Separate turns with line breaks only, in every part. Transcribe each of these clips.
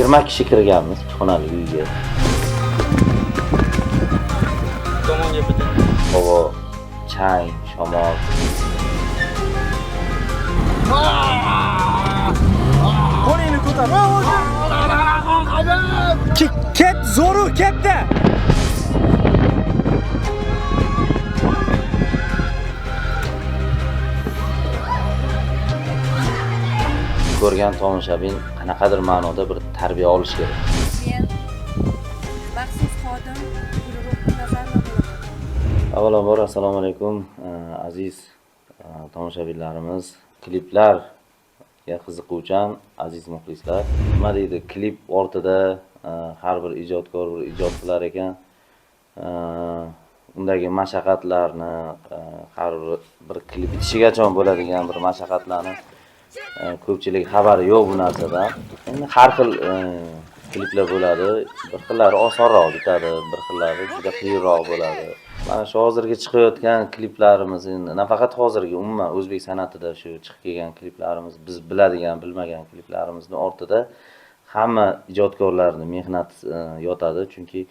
20 kishi kirganmiz xonali uyga.
Tomonga bitta.
Havo, chang, shamol.
Qo'lingni ko'tar. Ket zo'ru, ketdi.
Ko'rgan tomoshabin qanaqadir ma'noda bir tarbiya olish kerak.
Men maxsus xodim guruh nazarda bo'laman.
Avvalambor assalomu alaykum aziz tomoshabinlarimiz, kliplarga qiziquvchan aziz muxlislar. Nima deydi, klip ortida har bir ijodkor bir ijod qilar ekan. Undagi mashaqqatlarni, har bir klip bitishigacha bo'ladigan bir mashaqqatlarni ko'pchilik xabari yo'q bu narsadan. Endi har xil kliplar bo'ladi. Bir xillari osonroq bitadi, bir xillari juda qiyinroq bo'ladi. Mana shu hozirgi chiqayotgan kliplarimiz, endi nafaqat hozirgi, umuman o'zbek san'atida shu chiqib kelgan kliplarimiz, biz biladigan, bilmagan kliplarimizning ortida hamma ijodkorlarning mehnat yotadi, chunki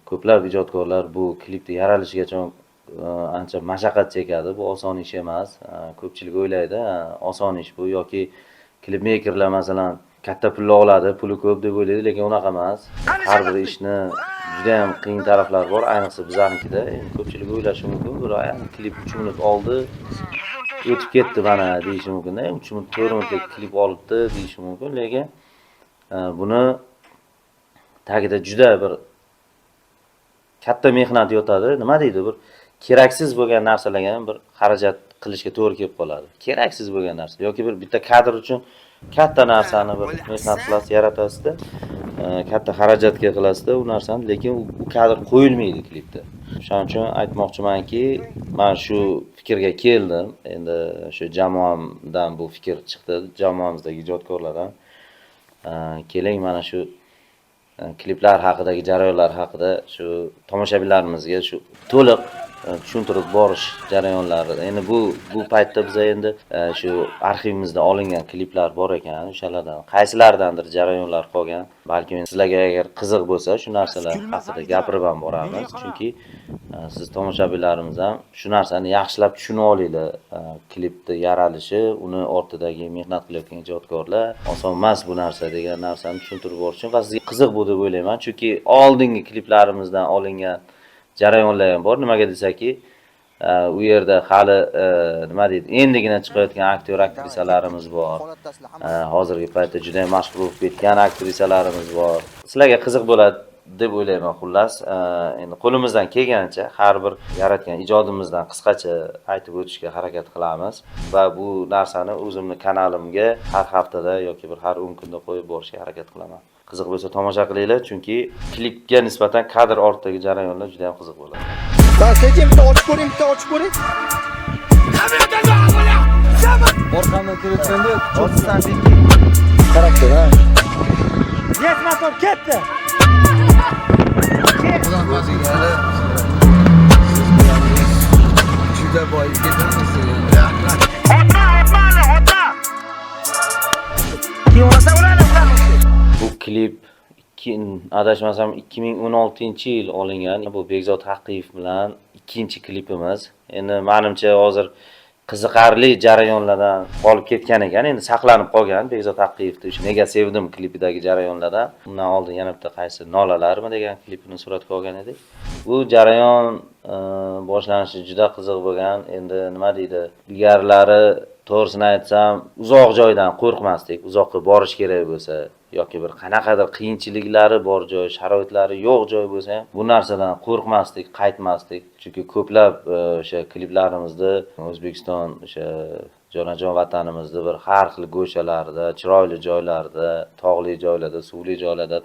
ko'plab ijodkorlar bu klipni yaralishigacha ancha mashaqqat chekadi. Bu oson ish emas. Ko'pchilik o'ylaydi, oson ish bu yoki klip mekerlar masalan katta pul oladi, puli ko'p deb o'ylaydi, lekin unaqa emas. Har bir ishni juda ham qiyin taraflari bor, ayniqsa bizarnikida. Ko'pchilik o'ylashi mumkin, bir klip 3 minut oldi, o'tib ketdi mana deyishi mumkin. 3 minut, 4 minutlik klip olibdi deyishi mumkin, lekin buni tagida juda bir katta mehnat yotadi. Nima deydi, bir keraksiz bo'lgan narsalarga ham bir xarajat qilishga to'g'ri kelib qoladi. Keraksiz bo'lgan narsa yoki bir bitta kadr uchun katta narsani bir mehnat qilasiz, yaratasizda, katta xarajatga qilasizda u narsani, lekin u kadr qo'yilmaydi klipda. Shuning uchun aytmoqchimanki, men shu fikrga keldim. Endi shu jamoamdan bu fikr chiqdi, jamoamizdagi ijodkorlardan. Keling, mana shu kliplar haqidagi jarayonlar haqida shu tomoshabinlarimizga shu to'liq tushuntirib borish jarayonlari. Endi bu paytda biz endi shu arxivimizda olingan kliplar bor ekan, o'shalardan qaysilaridandir jarayonlar qolgan. Balki sizlarga agar qiziq bo'lsa, shu narsalar haqida gapirib ham boramiz. Chunki siz tomoshabinlarimiz ham shu narsani yaxshilab tushunib olinglar. Klipni yaralishi, uni ortidagi mehnat qilayotgan ijodkorlar oson emas bu narsa degan narsani tushuntirib borish uchun va sizga qiziq bu deb o'ylayman. Chunki oldingi kliplarimizdan olingan jarayonlar ham bor. Nimaga desaki, u yerda hali nima deydi, endigina chiqayotgan aktyor aktrisalarimiz bor. Hozirgi paytda juda ham mashhur bo'lib ketgan aktrisalarimiz bor. Sizlarga qiziq bo'ladi deb o'ylayman. Xullas, endi qo'limizdan kelgancha har bir yaratgan ijodimizdan qisqacha aytib o'tishga harakat qilamiz va bu narsani o'zimning kanalimga har haftada yoki bir har 10 kunda qo'yib borishga harakat qilaman. Qiziq bo'lsa tomosha qilinglar, chunki klipga nisbatan kadr ortidagi jarayonlar juda ham qiziq bo'ladi.
Sekin bitta ochib ko'ring, bitta ochib ko'ring. Orqamdan kelayotganda ochsan deyki. Xarakter, ha. Yes, motor ketdi.
O'zingizga juda boy ketasiz.
Bu klip adashmasam 2016-yil olingan. Bu Bekzod Haqiyev bilan ikkinchi klipimiz. Endi menimcha hozir qiziqarli jarayonlardan qolib ketgan ekan, endi saqlanib qolgan Bekzod Haqiyevni o'sha Nega sevdim klipidagi jarayonlardan. Undan oldin yana bitta qaysi Nolalarmi degan klipini suratga olgan edik. Bu jarayon boshlanishi juda qiziq bo'lgan. Endi nima deydi, ilgarilari to'g'risini aytsam, uzoq joydan qo'rqmasdik. Uzoqqa borish kerak bo'lsa yoki bir qanaqadir qiyinchiliklari bor joy, sharoitlari yo'q joy bo'lsa ham bu narsadan qo'rqmasdik, qaytmasdik. Chunki ko'plab o'sha kliplarimizda O'zbekiston o'sha jonajon vatanimizda bir har xil go'shalarda, chiroyli joylarda, tog'li joylarda, suvli joylarda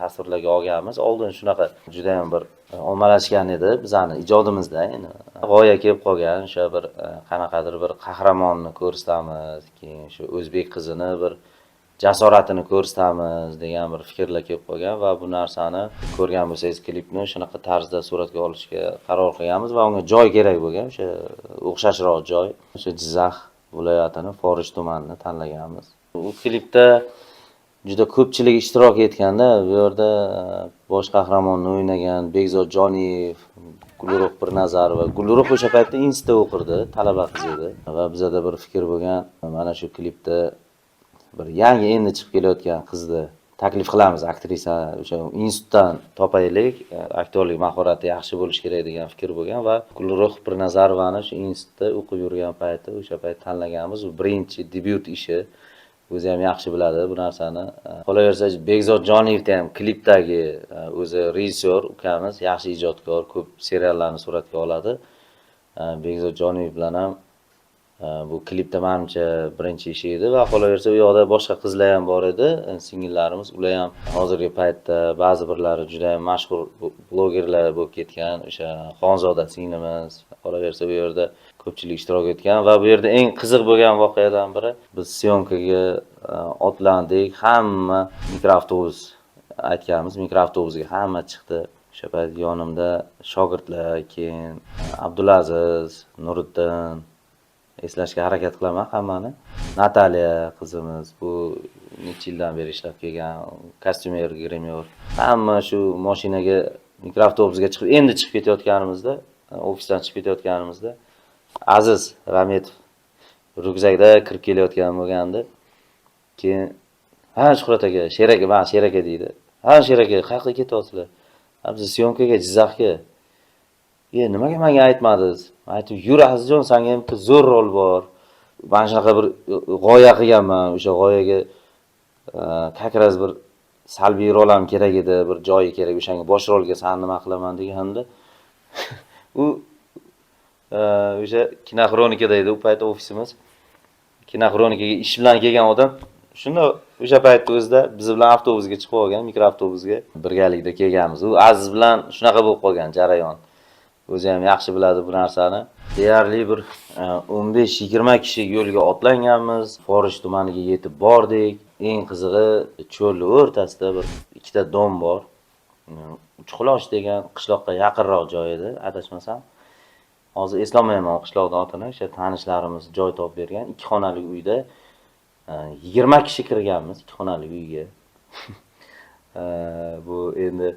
tasvirlarga olganmiz. Oldin shunaqa juda ham bir ommalashgan edi bizani ijodimizda. Endi g'oya kelib qolgan, o'sha bir qanaqadir bir qahramonni ko'rsatamiz, keyin shu o'zbek qizini bir jasoratini ko'rsatamiz degan bir fikrlar kelib qolgan va bu narsani ko'rgan bo'lsangiz klipni shunaqa tarzda suratga olishga qaror qilganmiz va unga joy kerak bo'lgan, o'sha o'xshashroq joy, o'sha Jizzax viloyatini Forish tumanini tanlaganmiz. Bu klipda juda ko'pchilik ishtirok etganda, bu yerda bosh qahramonni o'ynagan Bekzod Joniyev, Gulruh Birnazarova. Gulruh o'sha paytda institutda o'qirdi, talaba qiz edi va bizada bir fikr bo'lgan, mana shu klipda bir yangi endi chiqib kelayotgan qizni taklif qilamiz, aktrisa o'sha institutdan topaylik, aktyorlik mahorati yaxshi bo'lishi kerak degan fikr bo'lgan va Gulruh Birnazarovani shu institutda o'qib yurgan payti o'sha payt tanlaganmiz. U birinchi debyut ishi. O'zi ham yaxshi biladi bu narsani. Qolaversa Bekzod Joniyevda ham klipdagi o'zi rejissyor ukamiz, yaxshi ijodkor, ko'p seriallarni suratga oladi. Bekzod Joniyev bilan ham bu klipda menimcha birinchi ishi edi va qolaversa u yoqda boshqa qizlar ham bor edi, singillarimiz. Ular ham hozirgi paytda ba'zi birlari juda ham mashhur blogerlar bo'lib ketgan. O'sha Xonzoda singlimiz, qolaversa bu yerda ko'pchilik ishtirok etgan va bu yerda eng qiziq bo'lgan voqeadan biri, biz syomkaga otlandik, hamma mikroavtobus aytganmiz, mikroavtobusga hamma chiqdi. O'sha payt yonimda shogirdlar, keyin Abdulaziz, Nuriddin, eslashga harakat qilaman hammani. Nataliya qizimiz, bu necha yildan beri ishlab kelgan, kostyumer, grimyor. Hamma shu mashinaga, mikroavtobusga chiqib, endi chiqib ketayotganimizda, ofisdan chiqib ketayotganimizda Aziz Rametov ryukzakda kirib kelayotgan bo'lgandi. Keyin ha Shuhrat aka, Sher aka, men Sher aka deydi. Ha Sher aka, qayerga ketyapsizlar? Biz syomkaga, Jizzaxga. Nimaga menga aytmadingiz? Aytib, yur Azizjon, senga ham zo'r rol bor. Men shunaqa bir g'oya qilganman, o'sha g'oyaga kakraz bir salbiy rol ham kerak edi, bir joyi kerak, o'shanga bosh rolga sen nima qilaman deganda u o'sha Kinoxronikada edi, u payt ofisimiz. Kinoxronikaga ish bilan kelgan odam shunda o'sha paytda o'zida biz bilan avtobusga chiqib olgan, mikroavtobusga birgalikda kelganmiz. U Aziz bilan shunaqa bo'lib qolgan jarayon. O'zi ham yaxshi biladi bu narsani. Deyarli bir 15-20 kishi yo'lga otlanganmiz. Forish tumaniga yetib bordik. Eng qizig'i, cho'lning o'rtasida bir ikkita dom bor. Uchqulosh degan qishloqqa yaqinroq joy edi, adashmasam. Hozir eslolmayman qishloqning otini, o'sha tanishlarimiz joy topib bergan. 2 xonali uyda 20 kishi kirganmiz 2 xonali uyga. Bu endi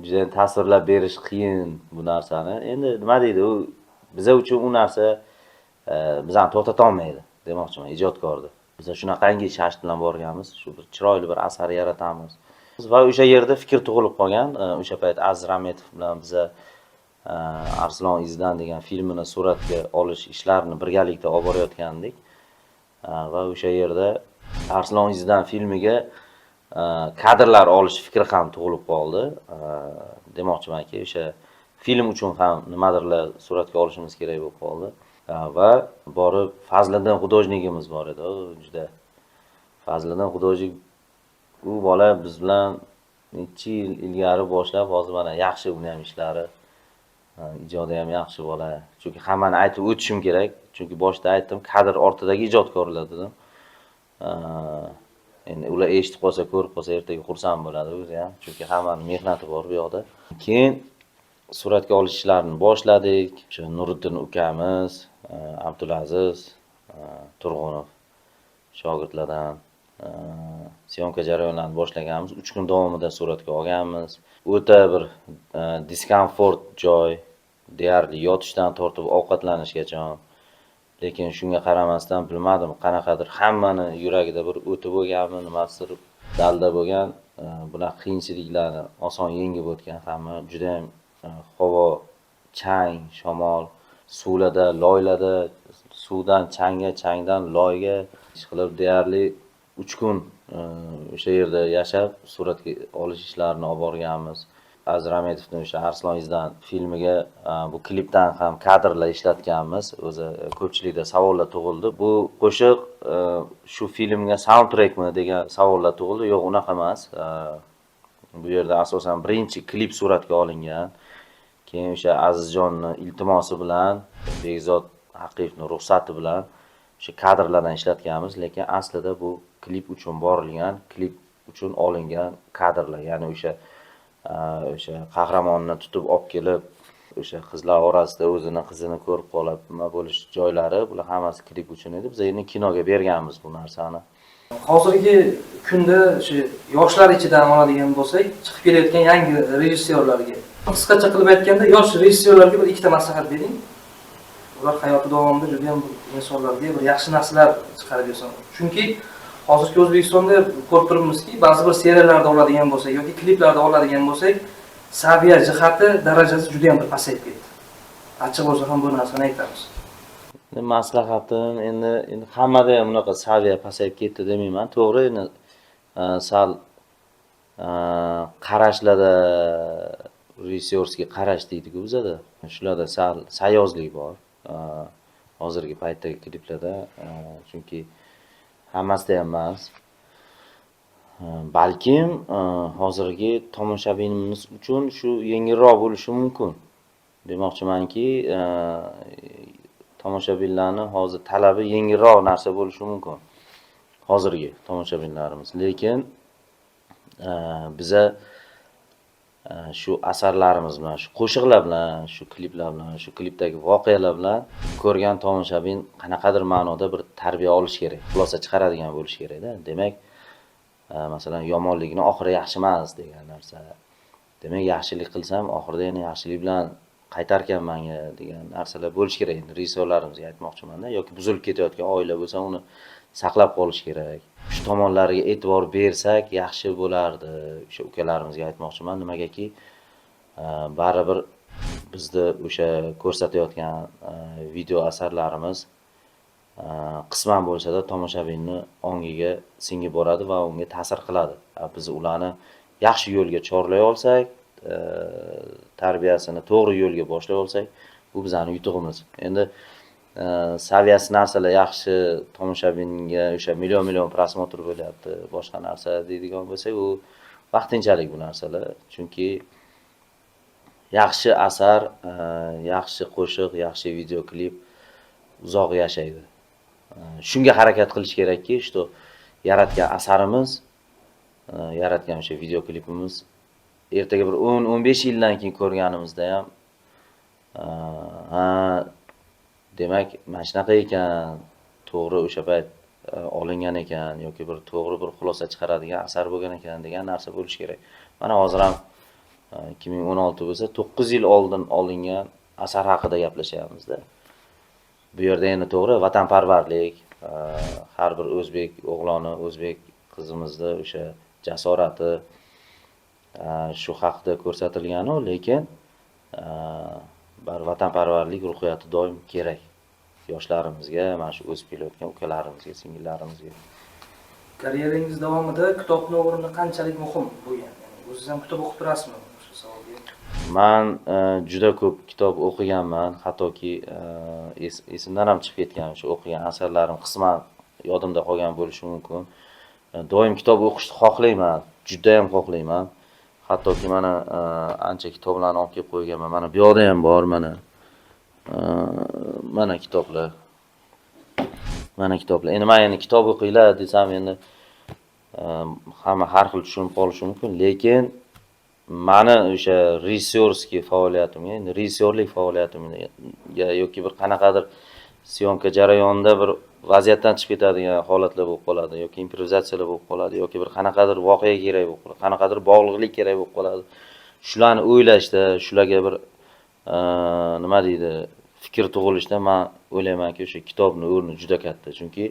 juda tasvirlab berish qiyin bu narsani. Endi nima deydi, u biz uchun u narsa bizani to'xtata olmaydi, demoqchiman, ijodkorni. Biz shunaqangi shash bilan borganmiz, shu bir chiroyli bir asar yaratamiz. Va o'sha yerda fikr tug'ilib qolgan. O'sha payt Aziz Rametov bilan biz Arslon izdan degan filmini suratga olish ishlarini birgalikda olib borayotgandik. Va o'sha yerda Arslon izdan filmiga kadrlar olish fikri ham tug'ilib qoldi. Demoqchimanki, o'sha film uchun ham nimadirlar suratga olishimiz kerak bo'lib qoldi. Va borib Fazliddin Xudojnikimiz bor edi, juda. Fazliddin Xudojnik u bola biz bilan necha yil ilgari boshlab, hozir mana yaxshi uni ham ishlari, ijodi ham yaxshi bola. Chunki hammani aytib o'tishim kerak. Chunki boshda aytdim, kadr ortidagi ijodkorlar dedim. Endi ular eshitib qolsa, ko'rib qolsa, ertaga xursand bo'ladi o'zi ham. Chunki hammaning mehnati bor bu yoqda. Keyin suratga olish ishlarini boshladik. O'sha Nuriddin ukamiz, Abdulaziz Turg'unov shogirdlardan syomka jarayonlarini boshlaganmiz. 3 kun davomida suratga olganmiz. O'ta bir diskomfort joy, deyarli yotishdan tortib ovqatlanishgacha. Lekin shunga qaramasdan bilmadim, qanaqadir hammani yuragida bir o'ti bo'lganmi, nimasidir dalda bo'lgan, bunaqa qiyinchiliklarni oson yengib o'tgan hamma. Juda ham havo, chang, shamol, suvlarda, loylarda, suvdan changga, changdan loyga ish qilib deyarli 3 kun o'sha yerda yashab suratga olish ishlarini olib borganmiz. Aziz Rametovning o'sha Arslon izdan filmiga bu klipdan ham kadrlar ishlatganmiz. O'zi ko'pchilikda savollar tug'ildi. Bu qo'shiq shu filmga soundtrackmi degan savollar tug'ildi. Yo'q, unaqa emas. Bu yerda asosan birinchi klip suratga olingan. Keyin o'sha Azizjonning iltimosi bilan, Bekzod Haqiyevning ruxsati bilan o'sha kadrlardan ishlatganmiz, lekin aslida bu klip uchun borilgan, klip uchun olingan kadrlar. Ya'ni o'sha qahramonni tutib olib kelib, o'sha qizlar orasida o'zini qizini ko'rib qolib, nima bo'lish joylari, bular hammasi klip uchun edi. Biz endi kinoga berganmiz bu narsani.
Hozirgi kunda shu yoshlar ichidan oladigan bo'lsak, chiqib kelayotgan yangi rejissyorlarga qisqacha qilib aytganda, yosh rejissyorlarga bir ikkita maslahat bering. Ular hayoti davomida juda ham insonlarga bir yaxshi narsalar chiqarib bersin. Chunki hozirgi O'zbekistonda ko'rib turibmizki, ba'zi bir seriallarda oladigan bo'lsak yoki kliplarda oladigan bo'lsak, saviya jihati darajasi juda ham bir pasayib ketdi. Achchiq bo'lsa ham bu narsani aytamiz.
Maslahatim endi hammada ham bunaqa saviya pasayib ketdi demayman. To'g'ri, endi sal qarashlarda rejissyorskiy qarash deydi-ku bizada. Shularda sal sayozlik bor. Hozirgi paytdagi kliplarda, chunki hammasida ham emas. Balkim hozirgi tomoshabinimiz uchun shu yengilroq bo'lishi mumkin. Demoqchimanki, tomoshabinlarning hozir talabi yengilroq narsa bo'lishi mumkin. Hozirgi tomoshabinlarimiz, lekin biza shu asarlarimiz bilan, shu qo'shiqlar bilan, shu kliplar bilan, shu klipdagi voqealar bilan ko'rgan tomoshabin qanaqadir ma'noda bir tarbiya olish kerak, xulosa chiqaradigan bo'lish kerak-da. Demak, masalan, yomonlikni oxiri yaxshi emas degan narsa. Demak, yaxshilik qilsam, oxirida yana yaxshilik bilan qaytarkan menga degan narsalar bo'lish kerak. Endi rejissyorlarimizga aytmoqchiman-da, yoki buzilib ketayotgan oila bo'lsa, uni saqlab qolish kerak. Shu tomonlariga e'tibor bersak yaxshi bo'lardi. O'sha ukalarimizga aytmoqchiman, nimagaki baribir bizda o'sha ko'rsatayotgan video asarlarimiz qisman bo'lsa-da tomoshabinni ongiga singib boradi va unga ta'sir qiladi. Biz ularni yaxshi yo'lga chorlay olsak, tarbiyasini to'g'ri yo'lga boshlay olsak, bu bizning yutug'imiz. Endi saviyasi narsalar yaxshi, tomoshabinga o'sha million prosmotr bo'lyapti, boshqa narsa deydigan bo'lsak, u vaqtinchalik bu narsalar. Chunki yaxshi asar, yaxshi qo'shiq, yaxshi video klip uzoq yashaydi. Shunga harakat qilish kerakki, shu yaratgan asarimiz, yaratgan o'sha video klipimiz ertaga bir 10-15 yildan keyin ko'rganimizda ham demak, mana shunaqa ekan, to'g'ri o'sha payt olingan ekan yoki bir to'g'ri bir xulosa chiqaradigan asar bo'lgan ekan degan narsa bo'lish kerak. Mana hozir ham 2016 bo'lsa, 9 yil oldin olingan asar haqida gaplashyapmiz-da. Bu yerda endi to'g'ri vatanparvarlik, har bir o'zbek o'g'loni, o'zbek qizimizda o'sha jasorati shu haqda ko'rsatilgan-u, lekin vatanparvarlik ruhiyati doim kerak yoshlarimizga, mana shu o'sib kelayotgan ukalarimizga, singillarimizga.
Karyerangiz davomida kitobning o'rni qanchalik muhim bo'lgan? O'zingiz ham kitob o'qib turasizmi? Shu savolga.
Men juda ko'p kitob o'qiganman, hattoki esimdan ham chiqib ketgan o'sha o'qigan asarlarim qisman yodimda qolgan bo'lishi mumkin. Doim kitob o'qishni xohlayman, juda ham xohlayman. Hattoki mana ancha kitoblarni olib kelib qo'yganman. Mana bu yoqda ham bor, mana kitoblar. Mana kitoblar. Endi men endi kitob o'qinglar desam, endi hamma har xil tushunib qolishi mumkin, lekin meni o'sha rejissyorskiy faoliyatimga, endi rejissyorlik faoliyatimga yoki bir qanaqadir syomka jarayonida bir vaziyatdan chiqib ketadigan holatlar bo'lib qoladi yoki improvizatsiyalar bo'lib qoladi yoki bir qanaqadir voqea kerak bo'lib qoladi, qanaqadir bog'liqlik kerak bo'lib qoladi. Shularni o'ylashda, shularga bir nima deydi, fikr tug'ilishda men o'ylaymanki, o'sha kitobning o'rni juda katta. Chunki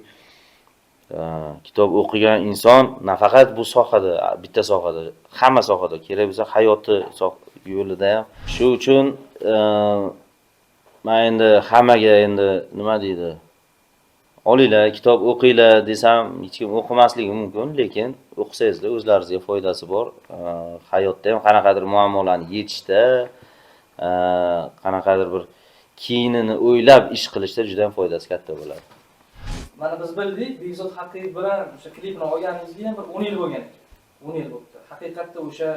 kitob o'qigan inson nafaqat bu sohada, bitta sohada, hamma sohada, kerak bo'lsa hayoti yo'lida ham. Shu uchun men endi hammaga endi nima deydi, olinglar, kitob o'qinglar desam, hech kim o'qimasligi mumkin, lekin o'qisangizlar o'zlaringizga foydasi bor. Hayotda ham qanaqadir muammolarni yechishda, qanaqadir bir keyinini o'ylab ish qilishda juda ham foydasi katta bo'ladi.
Mana biz bildik, Bekzod Haqiqiy bilan o'sha klipni olganingizga ham bir 10 yil bo'lgan ekan. 10 yil bo'libdi. Haqiqatda o'sha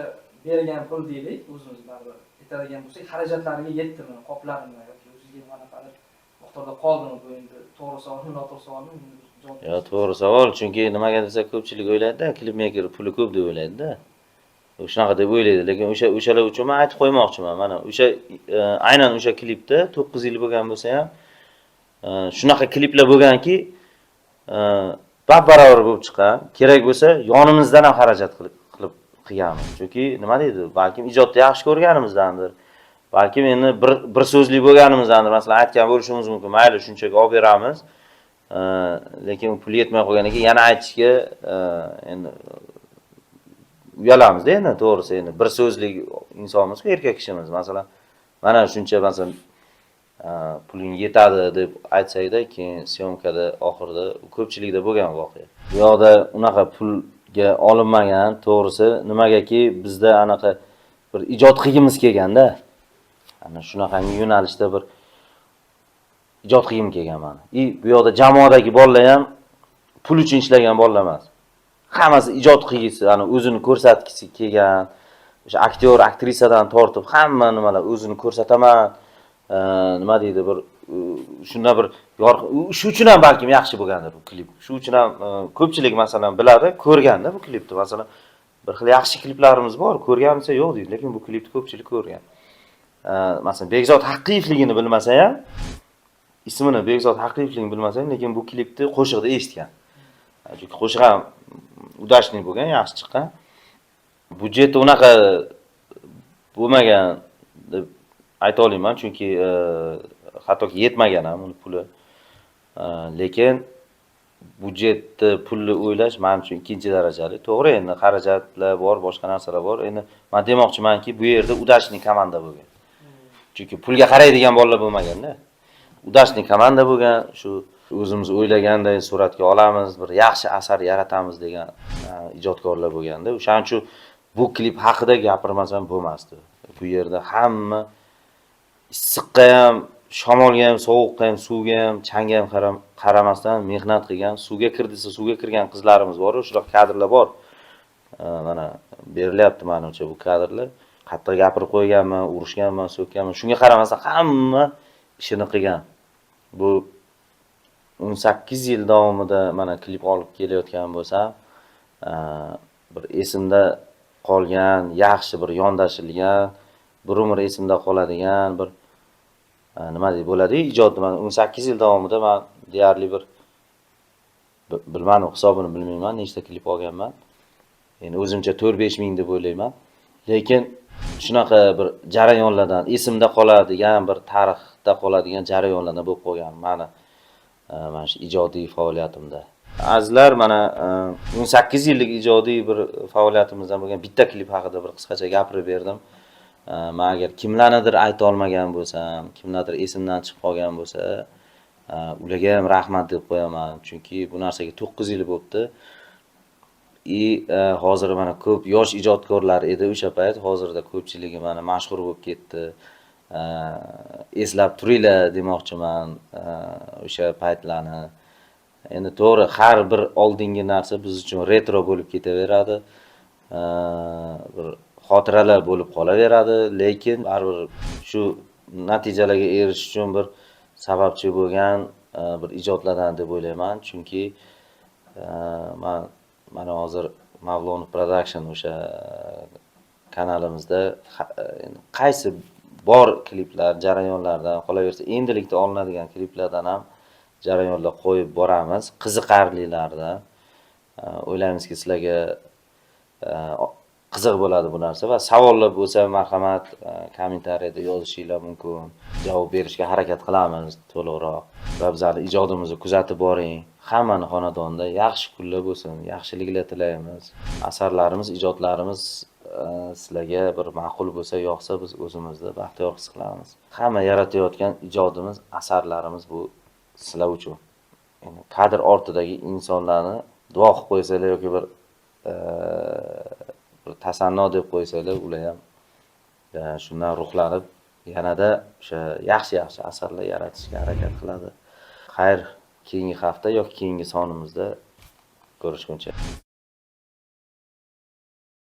bergan pul deylik, o'zimiz baribir aytadigan bo'lsak, xarajatlariga yetdimi, qopladimi yoki o'zingizga qanaqadir miqdorda qoldimi bu endi to'g'ri savolmi, noto'g'ri savolmi?
Yo, to'g'ri savol, chunki nimaga desa ko'pchilik o'ylaydi-da, klip maker puli ko'p deb o'ylaydi-da. Shunaqa deb o'ylaydi, lekin o'shalar uchun men aytib qo'ymoqchiman. Mana o'sha aynan o'sha klipda 9 yil bo'lgan bo'lsa ham, shunaqa kliplar bo'lganki, bab-barobar bo'lib chiqqan. Kerak bo'lsa, yonimizdan ham xarajat qilib qilganmiz. Chunki nima deydi, balkim ijodni yaxshi ko'rganimizdandir. Balkim endi bir so'zli bo'lganimizdandir. Masalan, aytgan bo'lishimiz mumkin. Mayli, shunchaga olib beramiz. Lekin pul yetmay qolganidan keyin yana aytishga endi uyalamiz-da endi, to'g'risi endi bir so'zli insonmiz-ku, erkak kishimiz. Masalan, mana shuncha masalan puling yetadi deb aytsakda, keyin syomkada oxirida ko'pchilikda bo'lgan voqea. Bu yoqda unaqa pulga olinmagan, to'g'risi nimagaki bizda anaqa bir ijod qilgimiz kelganda, ana shunaqangi yo'nalishda bir ijod qilgim kelgan mana. Bu yoqda jamoadagi bolalar ham pul uchun ishlagan bolalar emas. Hammasi ijod qilgisi, ana o'zini ko'rsatgisi kelgan, o'sha aktyor, aktrisadan tortib hamma nimalar o'zini ko'rsataman, nima deydi, bir shunda bir shu uchun ham balkim yaxshi bo'lgandir bu klip. Shu uchun ham ko'pchilik masalan biladi, ko'rganda bu klipni. Masalan, bir xil yaxshi kliplarimiz bor, ko'rganmisa yo'q deydi, lekin bu klipni ko'pchilik ko'rgan. Masalan, Bekzod Haqiyevligini bilmasa ham, ismini Bekzod Haqiyevligini bilmasa ham, lekin bu klipni qo'shiqda eshitgan. Chunki qo'shiq ham udashli bo'lgan, yaxshi chiqqan. Budjeti unaqa bo'lmagan deb ayta olaman, chunki hattoki yetmagan ham uni puli. Lekin budjetni pulni o'ylash men uchun ikkinchi darajali. To'g'ri, endi xarajatlar bor, boshqa narsalar bor. Endi men demoqchimanki, bu yerda udashli komanda bo'lgan. Chunki pulga qaraydigan bolalar bo'lmagan-da. Udashli komanda bo'lgan, shu o'zimiz o'ylaganday suratga olamiz, bir yaxshi asar yaratamiz degan ijodkorlar bo'lganda. O'shaning uchun bu klip haqida gapirmasam bo'lmasdi. Bu yerda hamma issiqqa ham, shamolga ham, sovuqqa ham, suvga ham, changga ham qaramasdan mehnat qilgan, suvga kirdisa suvga kirgan qizlarimiz bor, shunaqa kadrlar bor. Mana berilyapti menimcha bu kadrlar. Qattiq gapirib qo'yganman, urushganman, so'kkanman. Shunga qaramasdan hamma ishini qilgan. Bu 18 yil davomida mana klip olib kelayotgan bo'lsam, bir esimda qolgan, yaxshi bir yondashilgan, bir umr esimda qoladigan bir nima deb bo'ladi, ijodni men 18 yil davomida men deyarli bir bilmadim, hisobini bilmayman, nechta klip olganman. Endi o'zimcha 4-5 ming deb o'ylayman. Lekin shunaqa bir jarayonlardan esimda qoladigan, bir tarixda qoladigan jarayonlardan bo'lib qolgan mana shu ijodiy faoliyatimda. Azizlar, mana 18 yillik ijodiy bir faoliyatimizdan bo'lgan bitta klip haqida bir qisqacha gapirib berdim. Men agar kimlarnidir ayta olmagan bo'lsam, kimlardir esimdan chiqib qolgan bo'lsa, ularga ham rahmat deb qo'yaman. Chunki bu narsaga 9 yil bo'libdi. Hozir mana ko'p yosh ijodkorlar edi o'sha payt, hozirda ko'pchiligi mana mashhur bo'lib ketdi. Eslab turinglar demoqchiman o'sha paytlarni. Endi to'g'ri, har bir oldingi narsa biz uchun retro bo'lib ketaveradi. Bir xotiralar bo'lib qolaveradi, lekin baribir shu natijalarga erishish uchun bir sababchi bo'lgan bir ijodlardan deb o'ylayman. Chunki mana hozir Mavlonov Production o'sha kanalimizda qaysi bor kliplar, jarayonlardan, qolaversa endilikda olinadigan kliplardan ham jarayonlar qo'yib boramiz, qiziqarlilardan. O'ylaymizki, sizlarga qiziq bo'ladi bu narsa va savollar bo'lsa, marhamat, kommentariyada yozishinglar mumkin. Javob berishga harakat qilamiz to'liqroq. Va bizning ijodimizni kuzatib boring. Hammani xonadonida yaxshi kunlar bo'lsin, yaxshiliklar tilaymiz. Asarlarimiz, ijodlarimiz sizlarga bir ma'qul bo'lsa, yoqsa, biz o'zimizni baxtiyor his qilamiz. Hamma yaratayotgan ijodimiz, asarlarimiz bu sizlar uchun. Endi kadr ortidagi insonlarni duo qilib qo'ysanglar yoki bir tasanno deb qo'ysanglar, ular ham shundan ruhlanib yanada o'sha yaxshi asarlar yaratishga harakat qiladi. Xayr, keyingi hafta yoki keyingi sonimizda ko'rishguncha.